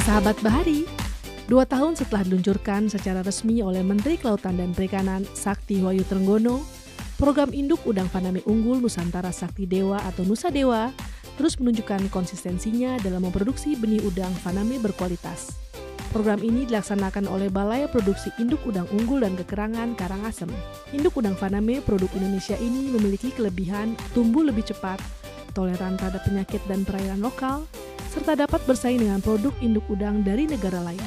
Sahabat Bahari, 2 tahun setelah diluncurkan secara resmi oleh Menteri Kelautan dan Perikanan Sakti Wahyu Trenggono, program Induk Udang Faname Unggul Nusantara Sakti Dewa atau Nusa Dewa terus menunjukkan konsistensinya dalam memproduksi benih udang faname berkualitas. Program ini dilaksanakan oleh Balai Produksi Induk Udang Unggul dan Kekerangan Karangasem. Induk udang faname produk Indonesia ini memiliki kelebihan tumbuh lebih cepat, toleran terhadap penyakit dan perairan lokal, serta dapat bersaing dengan produk induk udang dari negara lain.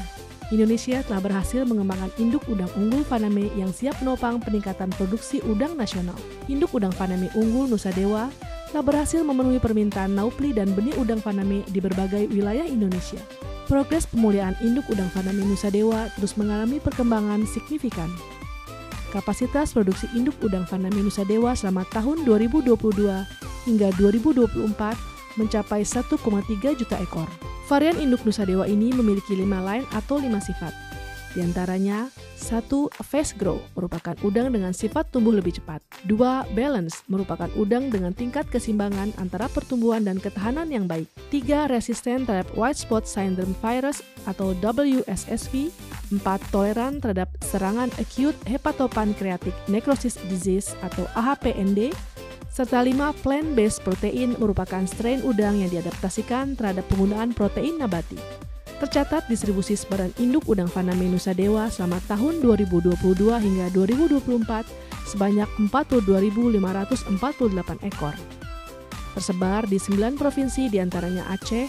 Indonesia telah berhasil mengembangkan induk udang unggul faname yang siap menopang peningkatan produksi udang nasional. Induk udang faname unggul Nusa Dewa telah berhasil memenuhi permintaan naupli dan benih udang faname di berbagai wilayah Indonesia. Progres pemulihan induk udang faname Nusa Dewa terus mengalami perkembangan signifikan. Kapasitas produksi induk udang faname Nusa Dewa selama tahun 2022 hingga 2024 mencapai 1,3 juta ekor. Varian induk Nusa Dewa ini memiliki 5 line atau 5 sifat. Di antaranya, 1. Fast grow merupakan udang dengan sifat tumbuh lebih cepat. 2. Balance merupakan udang dengan tingkat keseimbangan antara pertumbuhan dan ketahanan yang baik. 3. Resisten terhadap white spot syndrome virus atau WSSV. 4. Toleran terhadap serangan acute hepatopancreatic necrosis disease atau AHPND. Serta 5. Plant-based protein merupakan strain udang yang diadaptasikan terhadap penggunaan protein nabati. Tercatat distribusi sebaran induk udang faname Nusa Dewa selama tahun 2022 hingga 2024 sebanyak 42.548 ekor. Tersebar di 9 provinsi diantaranya Aceh,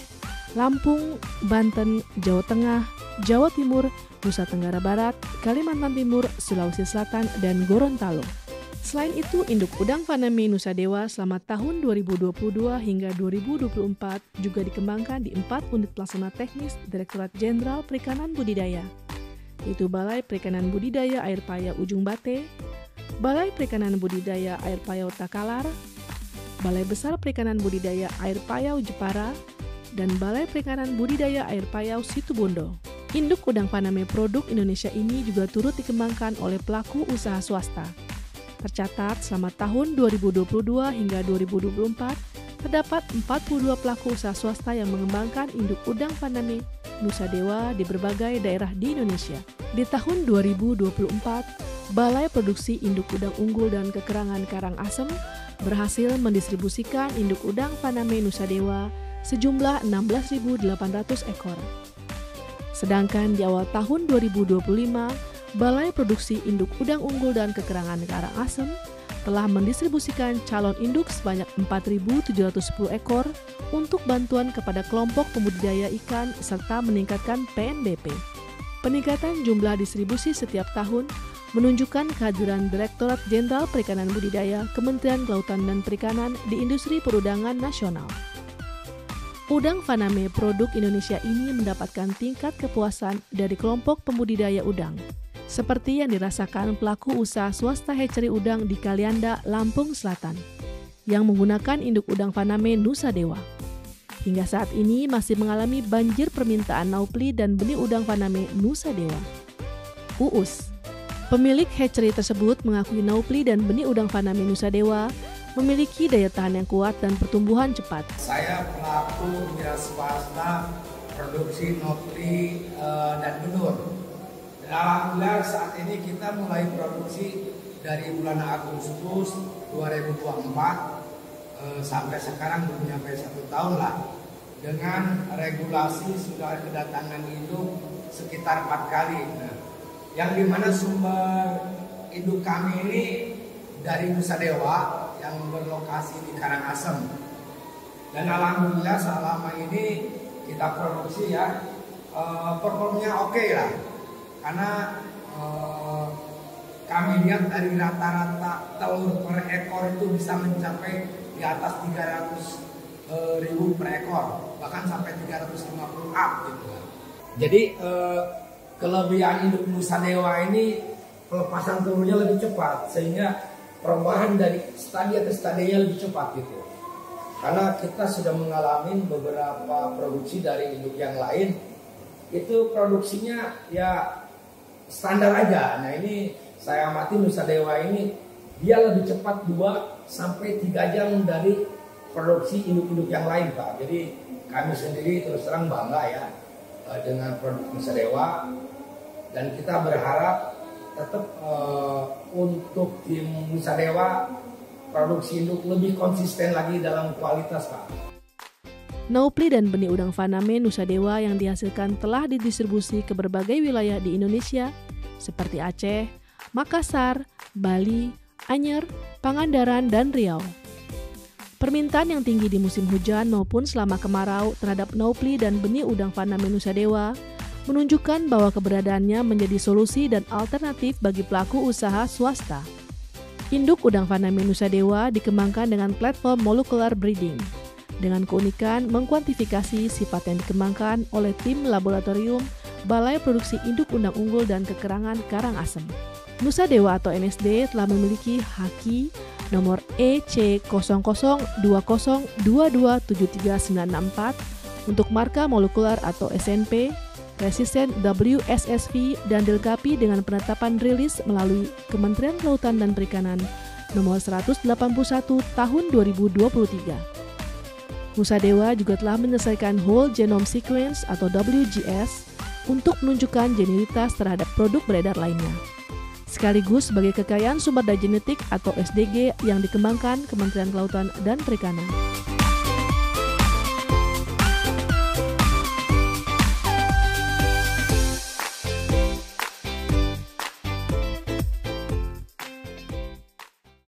Lampung, Banten, Jawa Tengah, Jawa Timur, Nusa Tenggara Barat, Kalimantan Timur, Sulawesi Selatan, dan Gorontalo. Selain itu, induk udang faname Nusa Dewa selama tahun 2022 hingga 2024 juga dikembangkan di 4 unit pelaksana teknis Direktorat Jenderal Perikanan Budidaya, yaitu Balai Perikanan Budidaya Air Paya Ujung Bate, Balai Perikanan Budidaya Air Payau Takalar, Balai Besar Perikanan Budidaya Air Payau Jepara, dan Balai Perikanan Budidaya Air Payau Situbondo. Induk udang faname produk Indonesia ini juga turut dikembangkan oleh pelaku usaha swasta. Tercatat selama tahun 2022 hingga 2024, terdapat 42 pelaku usaha swasta yang mengembangkan induk udang faname Nusa Dewa di berbagai daerah di Indonesia. Di tahun 2024, Balai Produksi Induk Udang Unggul dan Kekerangan Karangasem berhasil mendistribusikan induk udang faname Nusa Dewa sejumlah 16.800 ekor. Sedangkan di awal tahun 2025, Balai Produksi Induk Udang Unggul dan Kekerangan Karangasem telah mendistribusikan calon induk sebanyak 4.710 ekor untuk bantuan kepada kelompok pembudidaya ikan serta meningkatkan PNBP. Peningkatan jumlah distribusi setiap tahun menunjukkan kehadiran Direktorat Jenderal Perikanan Budidaya Kementerian Kelautan dan Perikanan di industri perudangan nasional. Udang faname produk Indonesia ini mendapatkan tingkat kepuasan dari kelompok pembudidaya udang, seperti yang dirasakan pelaku usaha swasta hatchery udang di Kalianda, Lampung Selatan, yang menggunakan induk udang faname Nusa Dewa. Hingga saat ini masih mengalami banjir permintaan naupli dan benih udang faname Nusa Dewa. Uus, pemilik hatchery tersebut mengakui naupli dan benih udang faname Nusa Dewa memiliki daya tahan yang kuat dan pertumbuhan cepat. Saya pelaku wira swasta produksi naupli dan benur. Alhamdulillah saat ini kita mulai produksi dari bulan Agustus 2024 sampai sekarang belum sampai 1 tahun lah. Dengan regulasi sudah kedatangan induk sekitar 4 kali. Nah, yang dimana sumber induk kami ini dari Nusa Dewa yang berlokasi di Karangasem. Dan alhamdulillah selama ini kita produksi ya performnya oke lah. Karena kami lihat dari rata-rata telur per ekor itu bisa mencapai di atas 300.000 per ekor, bahkan sampai 350 up gitu kan. Jadi kelebihan induk Nusa Dewa ini pelepasan telurnya lebih cepat, sehingga perubahan dari stadium ke stadiumnya lebih cepat gitu. Karena kita sudah mengalami beberapa produksi dari induk yang lain, itu produksinya ya standar aja. Nah ini saya amati Nusa Dewa ini dia lebih cepat 2 sampai 3 jam dari produksi induk-induk yang lain Pak. Jadi kami sendiri terus terang bangga ya dengan produk Nusa Dewa, dan kita berharap tetap untuk tim Nusa Dewa produksi induk lebih konsisten lagi dalam kualitas, Pak. Naupli dan benih udang Faname Nusa Dewa yang dihasilkan telah didistribusi ke berbagai wilayah di Indonesia seperti Aceh, Makassar, Bali, Anyer, Pangandaran, dan Riau. Permintaan yang tinggi di musim hujan maupun selama kemarau terhadap naupli dan benih udang Faname Nusa Dewa menunjukkan bahwa keberadaannya menjadi solusi dan alternatif bagi pelaku usaha swasta. Induk udang Faname Nusa Dewa dikembangkan dengan platform molecular breeding, dengan keunikan mengkuantifikasi sifat yang dikembangkan oleh tim laboratorium Balai Produksi Induk Undang Unggul dan Kekerangan Karangasem. Nusa Dewa atau NSD telah memiliki haki nomor EC0020227394 untuk marka molekular atau SNP, resisten WSSV, dan dilengkapi dengan penetapan rilis melalui Kementerian Kelautan dan Perikanan nomor 181 tahun 2023. Nusa Dewa juga telah menyelesaikan Whole Genome Sequence atau WGS untuk menunjukkan genuinitas terhadap produk beredar lainnya, sekaligus sebagai kekayaan sumber daya genetik atau SDG yang dikembangkan Kementerian Kelautan dan Perikanan.